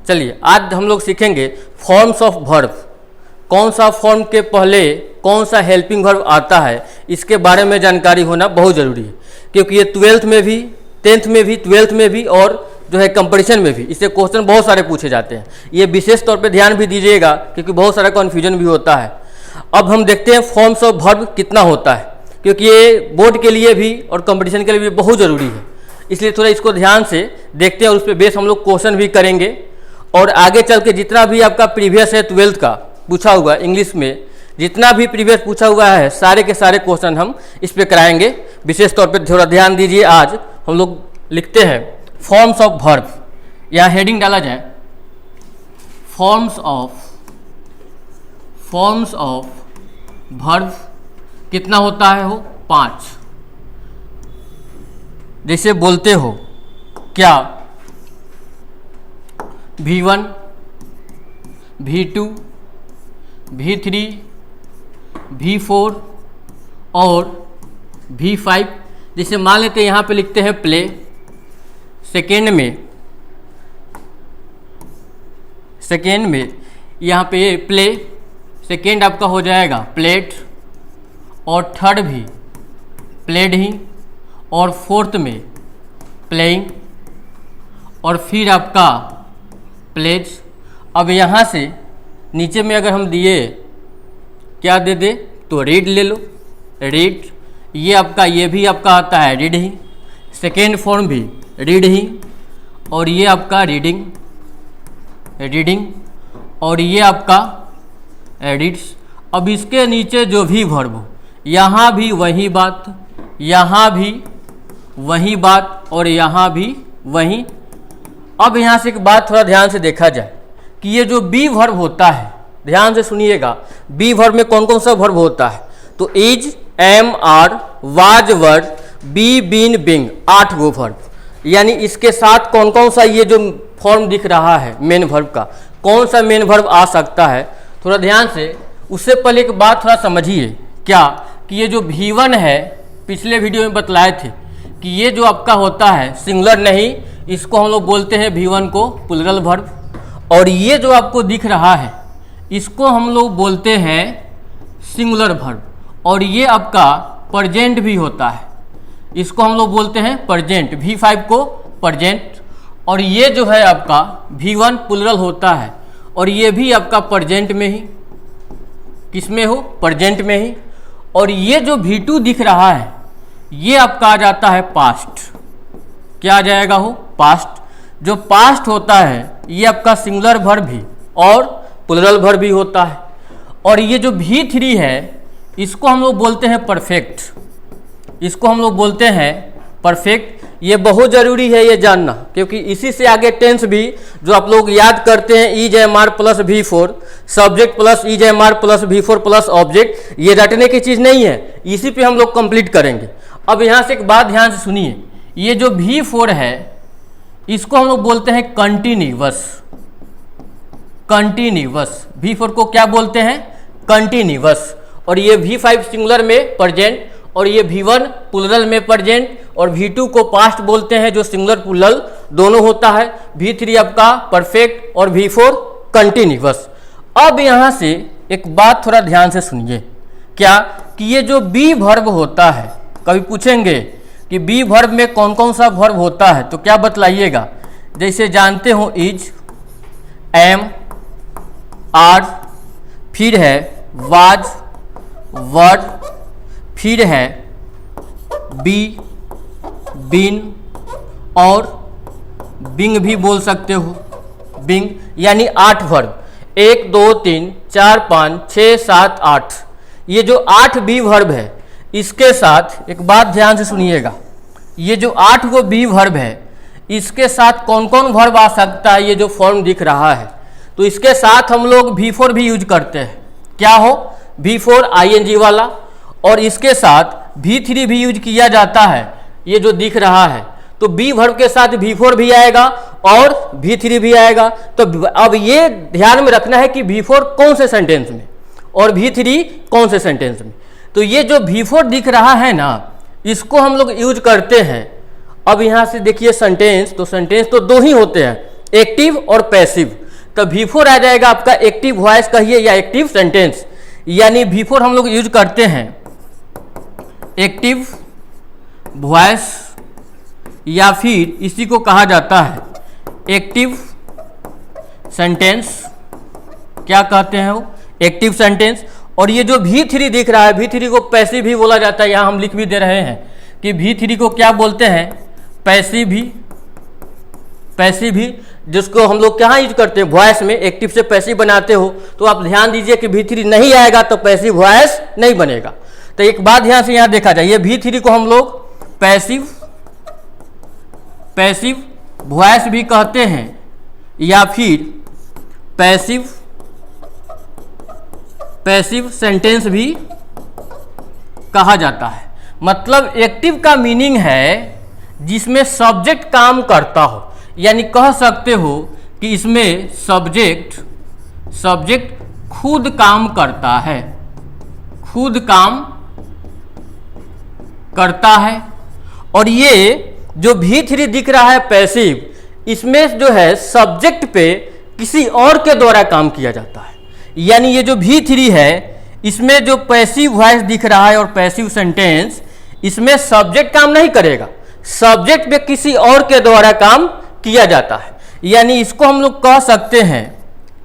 चलिए आज हम लोग सीखेंगे फॉर्म्स ऑफ वर्ब। कौन सा फॉर्म के पहले कौन सा हेल्पिंग वर्ब आता है, इसके बारे में जानकारी होना बहुत ज़रूरी है, क्योंकि ये 12th में भी, 10th में भी, 12th में भी और जो है कंपटीशन में भी इससे क्वेश्चन बहुत सारे पूछे जाते हैं। ये विशेष तौर पे ध्यान भी दीजिएगा, क्योंकि बहुत सारा कन्फ्यूजन भी होता है। अब हम देखते हैं फॉर्म्स ऑफ वर्ब कितना होता है, क्योंकि ये बोर्ड के लिए भी और कंपटीशन के लिए भी बहुत ज़रूरी है, इसलिए थोड़ा इसको ध्यान से देखते हैं और उस पर बेस हम लोग क्वेश्चन भी करेंगे। और आगे चल के जितना भी आपका प्रीवियस है 12th का पूछा हुआ इंग्लिश में, जितना भी प्रीवियस पूछा हुआ है सारे के सारे क्वेश्चन हम इस पे कराएंगे। विशेष तौर पे थोड़ा ध्यान दीजिए। आज हम लोग लिखते हैं फॉर्म्स ऑफ वर्ब, यहाँ हेडिंग डाला जाए फॉर्म्स ऑफ वर्ब कितना होता है हो 5। जैसे बोलते हो क्या, V1, V2, V3, V4 और V5। जैसे मान लेते हैं यहाँ पे लिखते हैं प्ले, सेकेंड में यहाँ पे प्ले, सेकेंड आपका हो जाएगा प्लेट, और थर्ड भी प्लेड ही, और फोर्थ में प्लेइंग, और फिर आपका प्लेज। अब यहाँ से नीचे में अगर हम दिए क्या दे दे तो रीड ले लो, रीड। ये आपका, ये भी आपका आता है रीड ही, सेकेंड फॉर्म भी रीड ही, और ये आपका रीडिंग, और ये आपका रीड्स। अब इसके नीचे जो भी वर्ब हो, यहाँ भी वही बात, यहाँ भी वही बात, और यहाँ भी वही। अब यहाँ से एक बात थोड़ा ध्यान से देखा जाए कि ये जो बी वर्ब होता है, ध्यान से सुनिएगा, बी वर्ब में कौन कौन सा वर्ब होता है। तो is, am, are, was, were, be, been, being, 8 go verb. यानी इसके साथ कौन कौन सा ये जो फॉर्म दिख रहा है मेन वर्ब का, कौन सा मेन वर्ब आ सकता है, थोड़ा ध्यान से। उससे पहले एक बात थोड़ा समझिए, क्या कि ये जो V1 है, पिछले वीडियो में बतलाए थे कि ये जो आपका होता है सिंगुलर नहीं, इसको हम लोग बोलते हैं V1 को प्लूरल वर्ब। और ये जो आपको दिख रहा है इसको हम लोग बोलते हैं सिंगुलर वर्ब। और ये आपका प्रेजेंट भी होता है, इसको हम लोग बोलते हैं प्रेजेंट, V5 को प्रेजेंट। और ये जो है आपका V1 प्लूरल होता है, और ये भी आपका प्रेजेंट में ही, किस में हो, प्रेजेंट में ही। और ये जो V2 दिख रहा है ये आपका आ जाता है पास्ट। क्या आ जाएगा हो, पास्ट। जो पास्ट होता है ये आपका सिंगुलर वर्ब भी और प्लूरल वर्ब भी होता है। और ये जो V3 है इसको हम लोग बोलते हैं परफेक्ट, इसको हम लोग बोलते हैं परफेक्ट। ये बहुत ज़रूरी है ये जानना, क्योंकि इसी से आगे टेंस भी जो आप लोग याद करते हैं, is am are plus V4, subject plus is am are plus V4 plus object, ये रटने की चीज़ नहीं है, इसी पे हम लोग कंप्लीट करेंगे। अब यहाँ से एक बात ध्यान से सुनिए, ये जो V4 है इसको हम लोग बोलते हैं कंटिन्यूअस। V4 को क्या बोलते हैं, कंटिन्यूअस। और ये V5 सिंगुलर में प्रेजेंट, और ये V1 प्लूरल में प्रेजेंट, और V2 को पास्ट बोलते हैं जो सिंगुलर प्लूरल दोनों होता है। V3 आपका परफेक्ट और V4 कंटिन्यूअस। अब यहाँ से एक बात थोड़ा ध्यान से सुनिए, क्या कि ये जो बी वर्ब होता है, कभी पूछेंगे कि बी वर्ब में कौन कौन सा वर्ब होता है, तो क्या बतलाइएगा। जैसे जानते हो इज, एम, आर, फिर है वाज, वर, फिर है बी, बीन, और बिंग भी बोल सकते हो, बिंग। यानी 8 वर्ब, 1 2 3 4 5 6 7 8। ये जो 8 बी वर्ब है इसके साथ एक बात ध्यान से सुनिएगा, ये जो 8 गो बी वर्ब है इसके साथ कौन कौन वर्ब आ सकता है, ये जो फॉर्म दिख रहा है, तो इसके साथ हम लोग V4 भी यूज करते हैं। क्या हो, V4 ING वाला। और इसके साथ V3 भी यूज किया जाता है, ये जो दिख रहा है। तो बी वर्ब के साथ V4 भी आएगा और V3 भी आएगा। तो अब ये ध्यान में रखना है कि V4 कौन से सेंटेंस में और V3 कौन से सेंटेंस में। तो ये जो V4 दिख रहा है ना, इसको हम लोग यूज करते हैं अब यहाँ से देखिए सेंटेंस तो दो ही होते हैं, एक्टिव और पैसिव। तो V4 आ जाएगा आपका एक्टिव वॉइस कहिए या एक्टिव सेंटेंस, यानी V4 हम लोग यूज करते हैं एक्टिव वॉइस या फिर इसी को कहा जाता है एक्टिव सेंटेंस। क्या कहते हैं वो? Active sentence. और ये जो V3 दिख रहा है, V3 को पैसिव भी बोला जाता है। यहाँ हम लिख भी दे रहे हैं कि V3 को क्या बोलते हैं? पैसिव भी, जिसको हम लोग कहाँ यूज करते हैं? वॉइस में। एक्टिव से पैसिव बनाते हो तो आप ध्यान दीजिए कि V3 नहीं आएगा तो पैसिव वॉइस नहीं बनेगा। तो एक बात ध्यान से यहाँ देखा जाए, ये V3 को हम लोग पैसिव वॉइस भी कहते हैं या फिर पैसिव सेंटेंस भी कहा जाता है। मतलब एक्टिव का मीनिंग है जिसमें सब्जेक्ट काम करता हो, यानी कह सकते हो कि इसमें सब्जेक्ट खुद काम करता है, और ये जो V3 दिख रहा है पैसिव, इसमें जो है सब्जेक्ट पे किसी और के द्वारा काम किया जाता है। यानी ये जो V3 है इसमें जो पैसिव वॉइस दिख रहा है और पैसिव सेंटेंस, इसमें सब्जेक्ट काम नहीं करेगा, सब्जेक्ट पे किसी और के द्वारा काम किया जाता है। यानी इसको हम लोग कह सकते हैं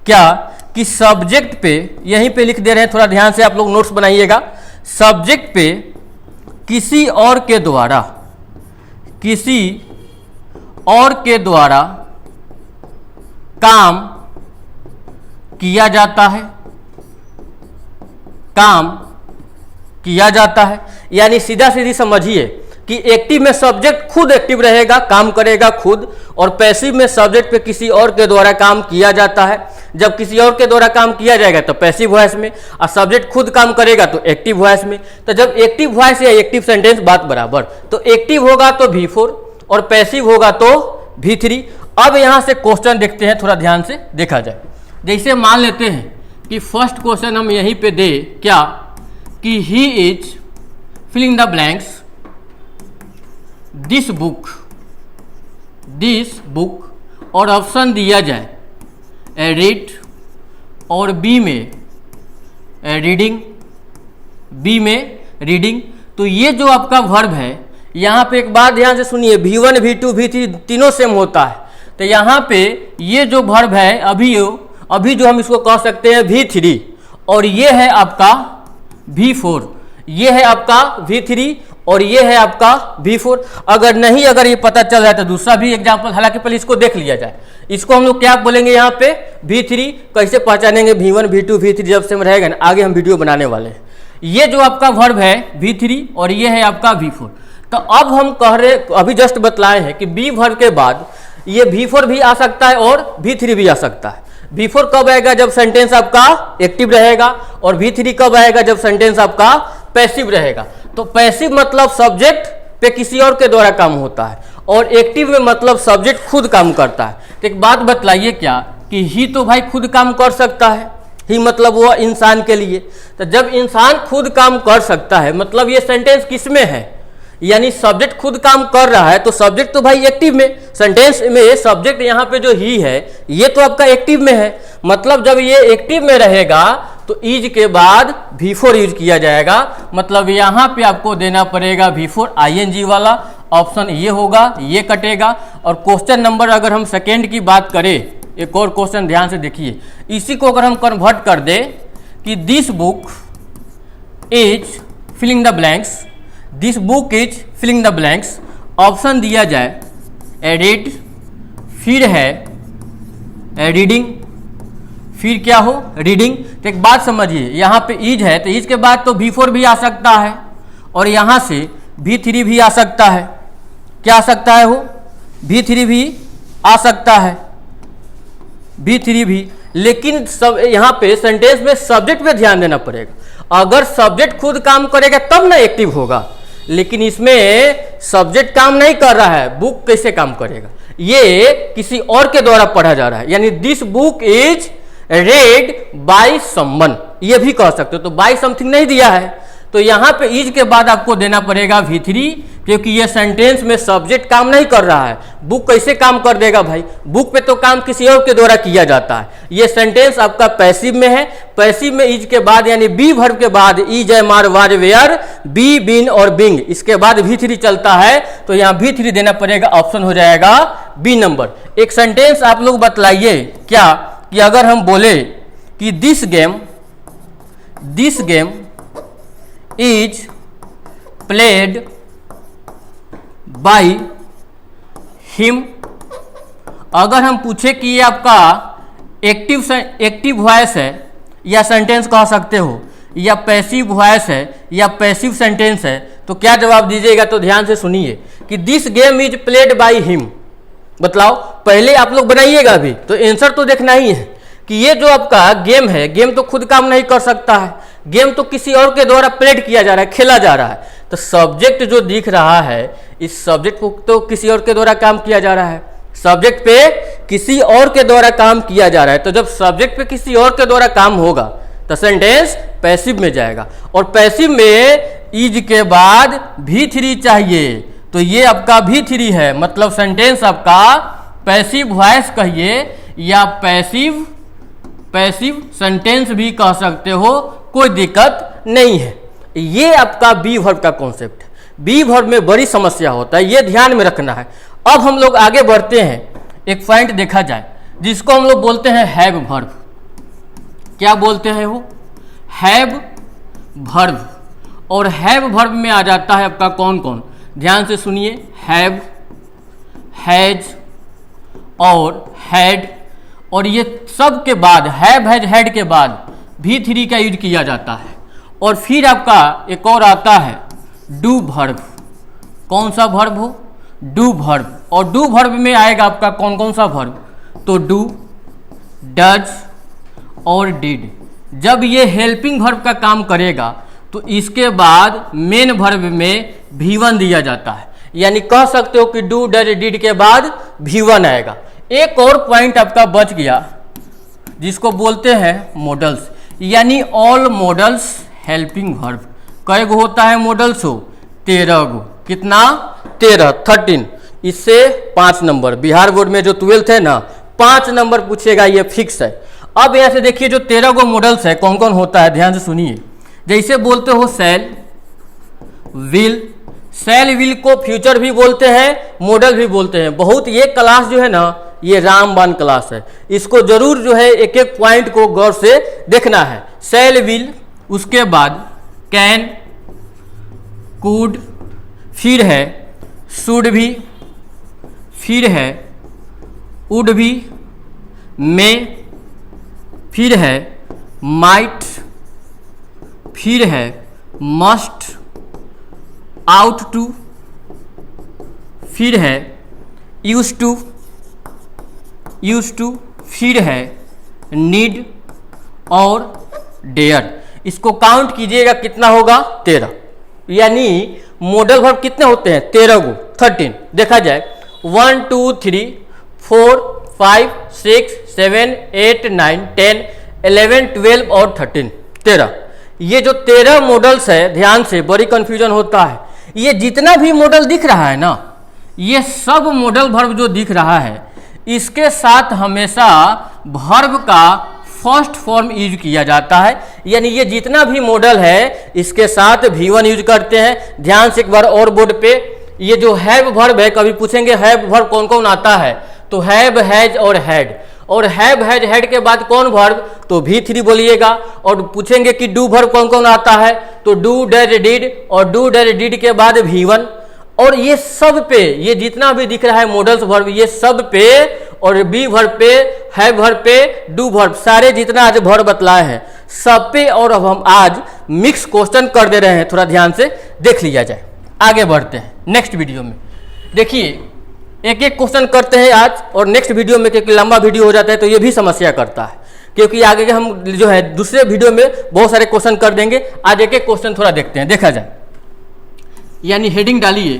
क्या कि सब्जेक्ट पे, यहीं पे लिख दे रहे हैं, थोड़ा ध्यान से आप लोग नोट्स बनाइएगा। सब्जेक्ट पे किसी और के द्वारा काम किया जाता है, यानी सीधा सीधी समझिए कि एक्टिव में सब्जेक्ट खुद एक्टिव रहेगा, काम करेगा खुद, और पैसिव में सब्जेक्ट पे किसी और के द्वारा काम किया जाता है। जब किसी और के द्वारा काम किया जाएगा तो पैसिव वॉइस में, और सब्जेक्ट खुद काम करेगा तो एक्टिव वॉइस में। तो जब एक्टिव वॉइस या एक्टिव सेंटेंस बात बराबर, तो एक्टिव होगा तो V4 और पैसिव होगा तो V3। अब यहां से क्वेश्चन देखते हैं, थोड़ा ध्यान से देखा जाए। जैसे मान लेते हैं कि फर्स्ट क्वेश्चन हम यहीं पे दे क्या कि he is filling the blanks this book, और ऑप्शन दिया जाए रीड और बी में रीडिंग। तो ये जो आपका वर्ब है, यहाँ पे एक बात ध्यान से सुनिए, V1 V2 V3 तीनों सेम होता है। तो यहाँ पे ये जो वर्ब है अभी जो हम इसको कह सकते हैं V3, और ये है आपका V4, ये है आपका V3 और ये है आपका V4। अगर ये पता चल जाए तो दूसरा भी एग्जांपल, हालांकि पहले इसको देख लिया जाए। इसको हम लोग क्या बोलेंगे यहाँ पे? V3। कैसे पहचानेंगे V1 V2 V3 जब सेम रहेगा ना, आगे हम वीडियो बनाने वाले हैं। ये जो आपका वर्ब है V3 और ये है आपका V4। तो अब हम कह रहे, अभी जस्ट बतलाए हैं कि B वर्ब के बाद ये V4 भी आ सकता है और V3 भी आ सकता है। V4 कब आएगा? जब सेंटेंस आपका एक्टिव रहेगा, और V3 कब आएगा? जब सेंटेंस आपका पैसिव रहेगा। तो पैसिव मतलब सब्जेक्ट पे किसी और के द्वारा काम होता है, और एक्टिव में मतलब सब्जेक्ट खुद काम करता है। तो एक बात बतलाइए क्या कि ही तो भाई खुद काम कर सकता है, ही मतलब वो इंसान के लिए। तो जब इंसान खुद काम कर सकता है, मतलब ये सेंटेंस किस में है? यानी सब्जेक्ट खुद काम कर रहा है, तो सब्जेक्ट तो भाई एक्टिव में, सेंटेंस में सब्जेक्ट यहाँ पे जो ही है ये तो आपका एक्टिव में है। मतलब जब ये एक्टिव में रहेगा तो इज के बाद V4 यूज किया जाएगा। मतलब यहाँ पे आपको देना पड़ेगा V4 ING वाला, ऑप्शन ये होगा, ये कटेगा। और क्वेश्चन नंबर अगर हम सेकेंड की बात करें, एक और क्वेश्चन ध्यान से देखिए, इसी को अगर हम कन्वर्ट कर दे कि this book is filling the blanks, option दिया जाए एडिट, फिर है रीडिंग, फिर क्या हो? रीडिंग। तो एक बात समझिए, यहाँ पे इज है तो इज के बाद तो V4 भी आ सकता है, और यहाँ से V3 भी आ सकता है। क्या आ सकता है वो? V3 भी आ सकता है, V3 भी। लेकिन सब यहाँ पे सेंटेंस में सब्जेक्ट पे ध्यान देना पड़ेगा। अगर सब्जेक्ट खुद काम करेगा तब ना एक्टिव होगा, लेकिन इसमें सब्जेक्ट काम नहीं कर रहा है, बुक कैसे काम करेगा? ये किसी और के द्वारा पढ़ा जा रहा है, यानी this book is red by someone, ये भी कह सकते हो। तो बाय समथिंग नहीं दिया है, तो यहाँ पे इज के बाद आपको देना पड़ेगा V3, क्योंकि ये सेंटेंस में सब्जेक्ट काम नहीं कर रहा है। बुक कैसे काम कर देगा भाई? बुक पे तो काम किसी और के द्वारा किया जाता है। ये सेंटेंस आपका पैसिव में है। पैसिव में इज के बाद यानी बी वर्ब के बाद is, am, are, was, were, be, been और बिंग, इसके बाद V3 चलता है तो यहाँ V3 देना पड़ेगा। ऑप्शन हो जाएगा बी नंबर। एक सेंटेंस आप लोग बतलाइए क्या कि अगर हम बोले कि this game is played by him, अगर हम पूछे कि ये आपका एक्टिव वॉइस है या सेंटेंस कह सकते हो, या पैसिव वॉइस है या पैसिव सेंटेंस है, तो क्या जवाब दीजिएगा? तो ध्यान से सुनिए कि this game is played by him. बतलाओ, पहले आप लोग बनाइएगा अभी, तो आंसर तो देखना ही है कि ये जो आपका गेम है, गेम तो खुद काम नहीं कर सकता है, गेम तो किसी और के द्वारा प्लेड किया जा रहा है, खेला जा रहा है। तो सब्जेक्ट जो दिख रहा है, इस सब्जेक्ट को तो किसी और के द्वारा काम किया जा रहा है, सब्जेक्ट पे किसी और के द्वारा काम किया जा रहा है। तो जब सब्जेक्ट पे किसी और के द्वारा काम होगा तो सेंटेंस पैसिव में जाएगा, और पैसिव में इज के बाद V3 चाहिए, तो ये आपका V3 है। मतलब सेंटेंस आपका पैसिव वॉइस कहिए या पैसिव सेंटेंस भी कह सकते हो, कोई दिक्कत नहीं है। ये आपका बी वर्ब का कॉन्सेप्ट है। बी वर्ब में बड़ी समस्या होता है, ये ध्यान में रखना है। अब हम लोग आगे बढ़ते हैं, एक पॉइंट देखा जाए जिसको हम लोग बोलते हैं हैव वर्ब। क्या बोलते हैं वो? Have verb. और हैव वर्ब में आ जाता है आपका कौन कौन? ध्यान से सुनिए, हैव, हैज और हैड, और ये सब के बाद हैव, हैज, हैड के बाद V3 का यूज किया जाता है। और फिर आपका एक और आता है डू वर्ब। कौन सा वर्ब हो? Do verb. और डू वर्ब में आएगा आपका कौन कौन सा वर्ब? तो डू, डज और डिड। जब ये हेल्पिंग वर्ब का काम करेगा तो इसके बाद मेन वर्ब में V1 दिया जाता है, यानी कह सकते हो कि डू, डज, डिड के बाद V1 आएगा। एक और पॉइंट आपका बच गया जिसको बोलते हैं मॉडल्स, यानी ऑल मॉडल्स हेल्पिंग वर्ब। कई गो होता है मॉडल्स हो? 13 गो। कितना? 13। इससे 5 नंबर। बिहार बोर्ड में जो 12th है ना, 5 नंबर पूछेगा, ये फिक्स है। अब यहां से देखिए जो 13 गो मॉडल्स है कौन कौन होता है, ध्यान से सुनिए। जैसे बोलते हो शैल, विल। शैल विल को फ्यूचर भी बोलते हैं, मॉडल भी बोलते हैं। बहुत ये क्लास जो है ना, ये रामबाण क्लास है, इसको जरूर जो है एक एक पॉइंट को गौर से देखना है। शैल विल, उसके बाद कैन, कुड, फिर है शुड भी, फिर है वुड भी, मे, फिर है माइट, फिर है मस्ट, आउट टू, फिर है यूज टू, फिर है नीड और डेयर। इसको काउंट कीजिएगा, कितना होगा? 13। यानी मॉडल वर्ब कितने होते हैं? 13 गो, 13। देखा जाए 1 2 3 4 5 6 7 8 9 10 11 12 और 13, 13। ये जो 13 मॉडल्स है, ध्यान से, बड़ी कंफ्यूजन होता है। ये जितना भी मॉडल दिख रहा है ना, ये सब मॉडल वर्ब जो दिख रहा है, इसके साथ हमेशा वर्ब का फर्स्ट फॉर्म यूज किया जाता है। यानी ये जितना भी मॉडल है, इसके साथ V1 यूज करते हैं। ध्यान से एक बार और बोर्ड पे, ये जो हैव वर्ब है, कभी पूछेंगे हैव वर्ब कौन कौन आता है, तो हैव, हैज और हैड। और हैव, हैज, हैड के बाद कौन वर्ब? तो V3 बोलिएगा। और पूछेंगे कि डू वर्ब कौन कौन आता है, तो डू, डज, डिड, और डू, डज, डिड के बाद V1। और ये सब पे, ये जितना भी दिख रहा है मॉडल्स वर्ब, ये सब पे, और बी वर्ब पे, हैव वर्ब पे, डू वर्ब, सारे जितना आज वर्ब बतलाए हैं सब पे। और अब हम आज मिक्स क्वेश्चन कर दे रहे हैं, थोड़ा ध्यान से देख लिया जाए। आगे बढ़ते हैं नेक्स्ट वीडियो में। देखिए एक एक क्वेश्चन करते हैं आज, और नेक्स्ट वीडियो में, क्योंकि लंबा वीडियो हो जाता है तो ये भी समस्या करता है, क्योंकि आगे के हम जो है दूसरे वीडियो में बहुत सारे क्वेश्चन कर देंगे। आज एक एक क्वेश्चन थोड़ा देखते हैं, देखा जाए। यानी हेडिंग डालिए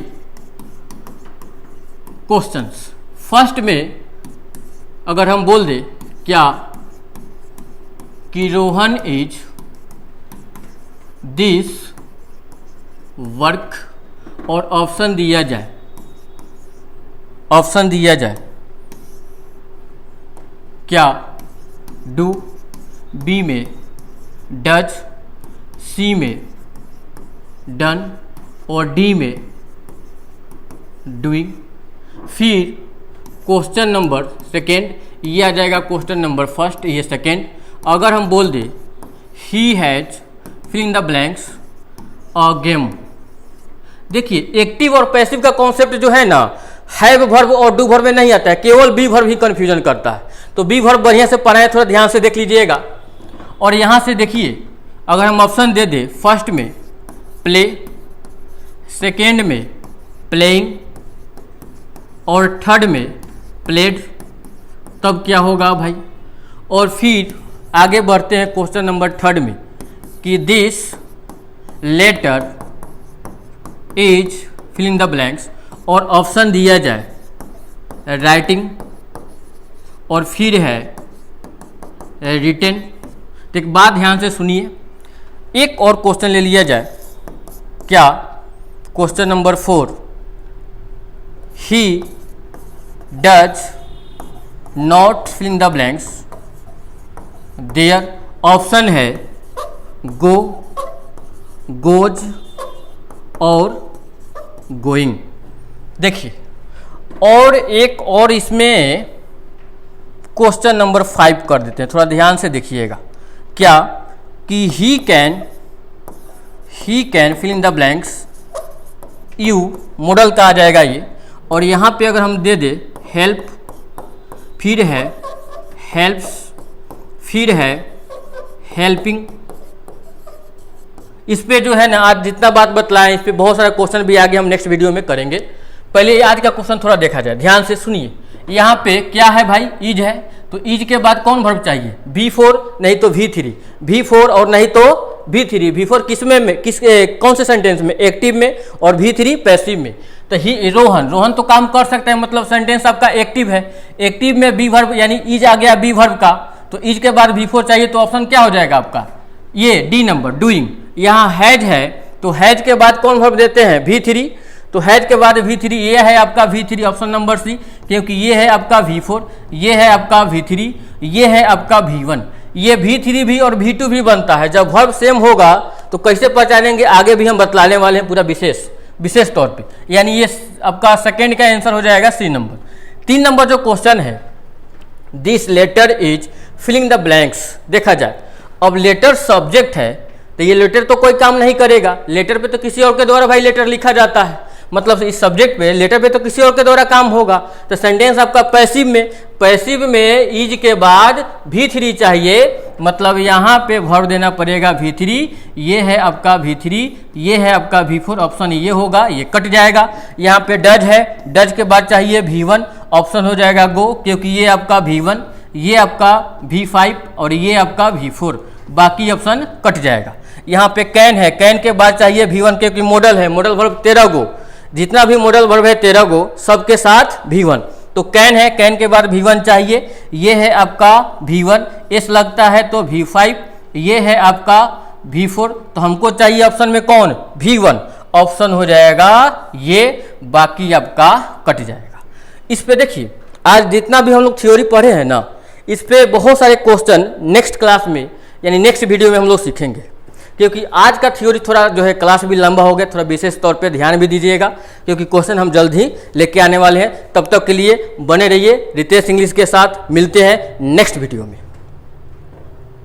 क्वेश्चंस। फर्स्ट में अगर हम बोल दें क्या कि रोहन इज दिस वर्क, और ऑप्शन दिया जाए, ऑप्शन दिया जाए क्या डू, बी में डज, सी में डन और डी में डूइंग। फिर क्वेश्चन नंबर सेकेंड, ये आ जाएगा क्वेश्चन नंबर फर्स्ट, ये सेकेंड। अगर हम बोल दें he has fill in the blanks a game. देखिए एक्टिव और पैसिव का कॉन्सेप्ट जो है ना, हैव वर्ब और डू वर्ब में नहीं आता है, केवल बी वर्ब ही कंफ्यूजन करता है। तो बी वर्ब बढ़िया से पढ़ाएं, थोड़ा ध्यान से देख लीजिएगा। और यहाँ से देखिए, अगर हम ऑप्शन दे दें फर्स्ट में प्ले, सेकेंड में प्लेइंग और थर्ड में प्लेड, तब क्या होगा भाई। और फिर आगे बढ़ते हैं क्वेश्चन नंबर थर्ड में कि this letter is fill in the blanks और ऑप्शन दिया जाए राइटिंग और फिर है रिटन। तो एक बात ध्यान से सुनिए, एक और क्वेश्चन ले लिया जाए, क्या question number 4, he does not fill in the blanks there, option है गो, गोज और गोइंग। देखिए और एक और इसमें क्वेश्चन नंबर 5 कर देते हैं, थोड़ा ध्यान से देखिएगा। क्या कि he can fill in the blanks, you modal का आ जाएगा ये। और यहाँ पे अगर हम दे दे हेल्प, फिर है हेल्प्स, फिर है हेल्पिंग। इस पे जो है ना आज जितना बात बतलाएं, इस पे बहुत सारा क्वेश्चन भी आगे हम नेक्स्ट वीडियो में करेंगे। पहले आज का क्वेश्चन थोड़ा देखा जाए, ध्यान से सुनिए। यहाँ पे क्या है भाई, इज है, तो इज के बाद कौन वर्ब चाहिए, V4 नहीं तो V3, V4 और नहीं तो V3। V4 किस में किस कौन से सेंटेंस में, एक्टिव में, और V3 पैसिव में। तो ही रोहन तो काम कर सकता है, मतलब सेंटेंस आपका एक्टिव है, एक्टिव में बी वर्ब यानी इज आ गया बी वर्ब का, तो इज के बाद V4 चाहिए, तो ऑप्शन क्या हो जाएगा आपका, ये डी नंबर डूइंग। यहाँ हैज है, तो हैज के बाद कौन वर्ब देते हैं, V3, तो हैज के बाद V3, ये है आपका V3 ऑप्शन नंबर सी, क्योंकि ये है आपका V4, ये है आपका V3, ये है आपका V1। ये V3 भी और V2 भी बनता है। जब वर्ब सेम होगा तो कैसे पहचानेंगे, आगे भी हम बतलाने वाले हैं पूरा विशेष तौर पे। यानी ये आपका सेकेंड का आंसर हो जाएगा सी नंबर। 3 नंबर जो क्वेश्चन है, this letter is filling the blanks. देखा जाए, अब लेटर सब्जेक्ट है, तो ये लेटर तो कोई काम नहीं करेगा, लेटर पे तो किसी और के द्वारा भाई लेटर लिखा जाता है, मतलब इस सब्जेक्ट पे लेटर पे तो किसी और के द्वारा काम होगा। तो सेंटेंस आपका पैसिव में इज के बाद V3 चाहिए, मतलब यहाँ पे वर्ब देना पड़ेगा V3, ये है आपका V3, ये है आपका V4, ऑप्शन ये होगा, ये कट जाएगा। यहाँ पे डज है, डज के बाद चाहिए V1, ऑप्शन हो जाएगा गो, क्योंकि ये आपका V1, ये आपका V5 और ये आपका V4, बाकी ऑप्शन कट जाएगा। यहाँ पे कैन है, कैन के बाद चाहिए V1, क्योंकि मॉडल है, मॉडल वर्ब 13 गो, जितना भी मॉडल वर्ब है 13 गो, सबके साथ V1, तो कैन है, कैन के बाद V1 चाहिए, ये है आपका V1, एस लगता है तो V5, ये है आपका V4, तो हमको चाहिए ऑप्शन में कौन, V1, ऑप्शन हो जाएगा ये, बाकी आपका कट जाएगा। इस पे देखिए आज जितना भी हम लोग थ्योरी पढ़े हैं ना, इस पे बहुत सारे क्वेश्चन नेक्स्ट क्लास में यानी नेक्स्ट वीडियो में हम लोग सीखेंगे, क्योंकि आज का थ्योरी थोड़ा जो है क्लास भी लंबा हो गया, थोड़ा विशेष तौर पे ध्यान भी दीजिएगा, क्योंकि क्वेश्चन हम जल्द ही लेके आने वाले हैं। तब तक के लिए बने रहिए रितेश इंग्लिश के साथ, मिलते हैं नेक्स्ट वीडियो में।